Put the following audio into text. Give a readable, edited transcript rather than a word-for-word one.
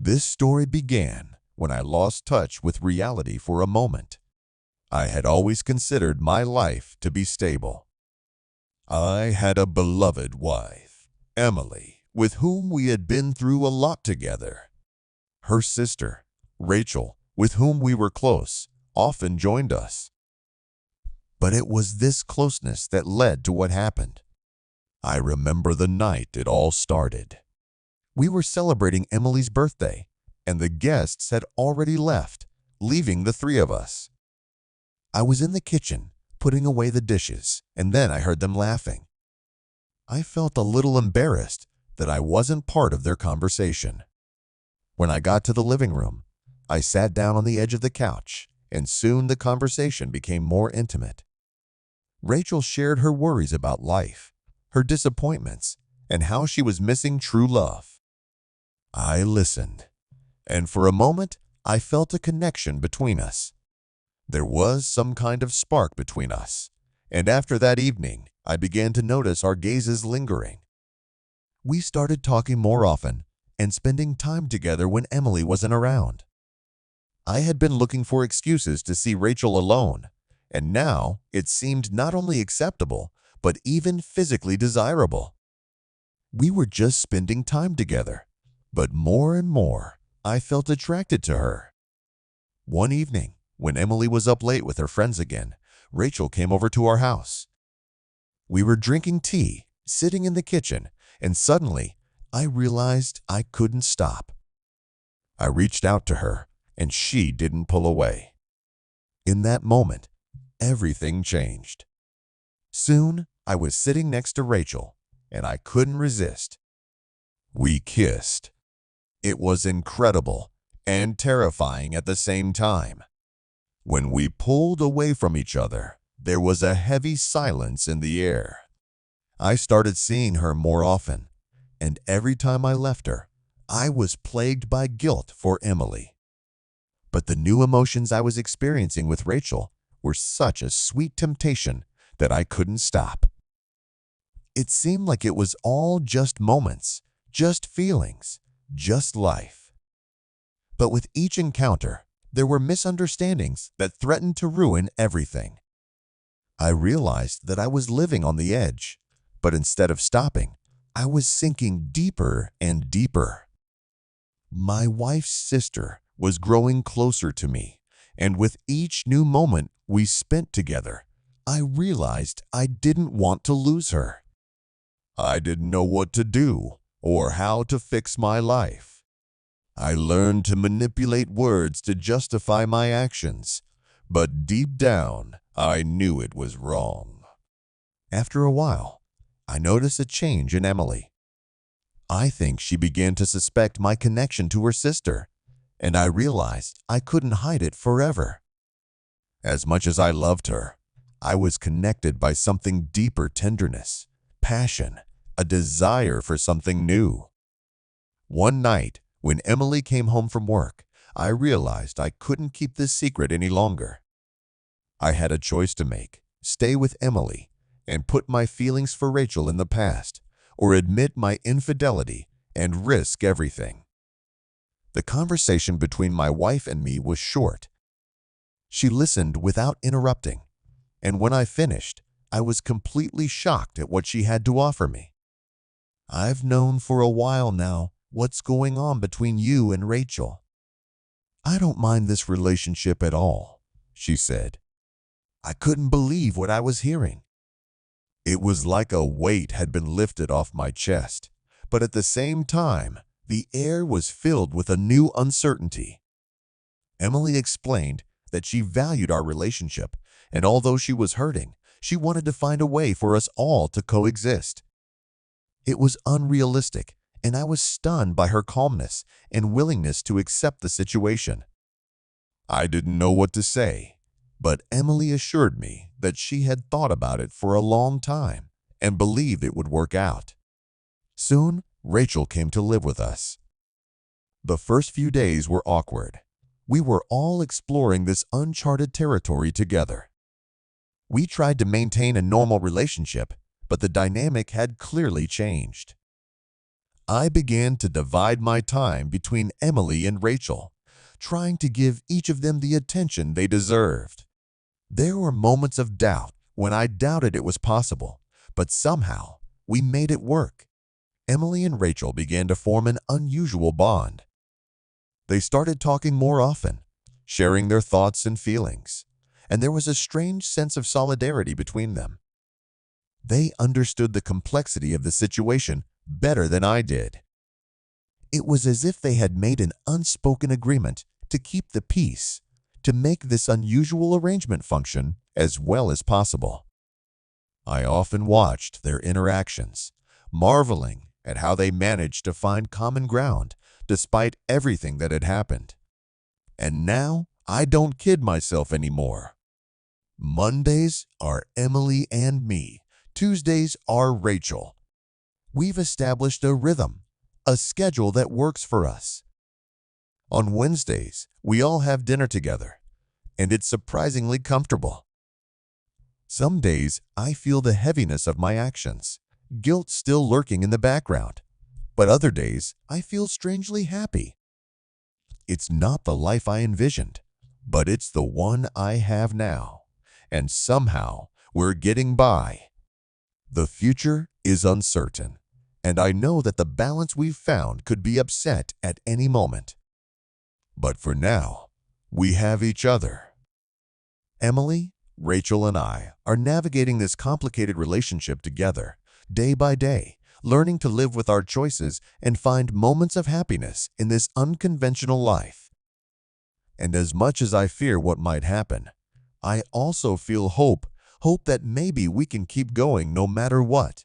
This story began when I lost touch with reality for a moment. I had always considered my life to be stable. I had a beloved wife, Emily, with whom we had been through a lot together. Her sister, Rachel, with whom we were close, often joined us. But it was this closeness that led to what happened. I remember the night it all started. We were celebrating Emily's birthday, and the guests had already left, leaving the three of us. I was in the kitchen, putting away the dishes, and then I heard them laughing. I felt a little embarrassed that I wasn't part of their conversation. When I got to the living room, I sat down on the edge of the couch, and soon the conversation became more intimate. Rachel shared her worries about life, her disappointments, and how she was missing true love. I listened, and for a moment, I felt a connection between us. There was some kind of spark between us, and after that evening, I began to notice our gazes lingering. We started talking more often and spending time together when Emily wasn't around. I had been looking for excuses to see Rachel alone, and now it seemed not only acceptable, but even physically desirable. We were just spending time together, but more and more, I felt attracted to her. One evening, when Emily was up late with her friends again, Rachel came over to our house. We were drinking tea, sitting in the kitchen, and suddenly, I realized I couldn't stop. I reached out to her, and she didn't pull away. In that moment, everything changed. Soon, I was sitting next to Rachel, and I couldn't resist. We kissed. It was incredible and terrifying at the same time. When we pulled away from each other, there was a heavy silence in the air. I started seeing her more often, and every time I left her, I was plagued by guilt for Emily. But the new emotions I was experiencing with Rachel were such a sweet temptation that I couldn't stop. It seemed like it was all just moments, just feelings, just life. But with each encounter, there were misunderstandings that threatened to ruin everything. I realized that I was living on the edge, but instead of stopping, I was sinking deeper and deeper. My wife's sister was growing closer to me, and with each new moment we spent together, I realized I didn't want to lose her. I didn't know what to do or how to fix my life. I learned to manipulate words to justify my actions, but deep down, I knew it was wrong. After a while, I noticed a change in Emily. I think she began to suspect my connection to her sister, and I realized I couldn't hide it forever. As much as I loved her, I was connected by something deeper: tenderness, passion, a desire for something new. One night, when Emily came home from work, I realized I couldn't keep this secret any longer. I had a choice to make: stay with Emily and put my feelings for Rachel in the past, or admit my infidelity and risk everything. The conversation between my wife and me was short. She listened without interrupting, and when I finished, I was completely shocked at what she had to offer me. "I've known for a while now what's going on between you and Rachel. I don't mind this relationship at all," she said. I couldn't believe what I was hearing. It was like a weight had been lifted off my chest, but at the same time, the air was filled with a new uncertainty. Emily explained that she valued our relationship, and although she was hurting, she wanted to find a way for us all to coexist. It was unrealistic, and I was stunned by her calmness and willingness to accept the situation. I didn't know what to say, but Emily assured me that she had thought about it for a long time and believed it would work out. Soon, Rachel came to live with us. The first few days were awkward. We were all exploring this uncharted territory together. We tried to maintain a normal relationship, but the dynamic had clearly changed. I began to divide my time between Emily and Rachel, trying to give each of them the attention they deserved. There were moments of doubt when I doubted it was possible, but somehow we made it work. Emily and Rachel began to form an unusual bond. They started talking more often, sharing their thoughts and feelings, and there was a strange sense of solidarity between them. They understood the complexity of the situation better than I did. It was as if they had made an unspoken agreement to keep the peace, to make this unusual arrangement function as well as possible. I often watched their interactions, marveling at how they managed to find common ground despite everything that had happened. And now I don't kid myself anymore. Mondays are Emily and me. Tuesdays are Rachel. We've established a rhythm, a schedule that works for us. On Wednesdays, we all have dinner together, and it's surprisingly comfortable. Some days, I feel the heaviness of my actions, guilt still lurking in the background. But other days, I feel strangely happy. It's not the life I envisioned, but it's the one I have now. And somehow, we're getting by. The future is uncertain, and I know that the balance we've found could be upset at any moment. But for now, we have each other. Emily, Rachel, and I are navigating this complicated relationship together, day by day, learning to live with our choices and find moments of happiness in this unconventional life. And as much as I fear what might happen, I also feel hope that maybe we can keep going no matter what.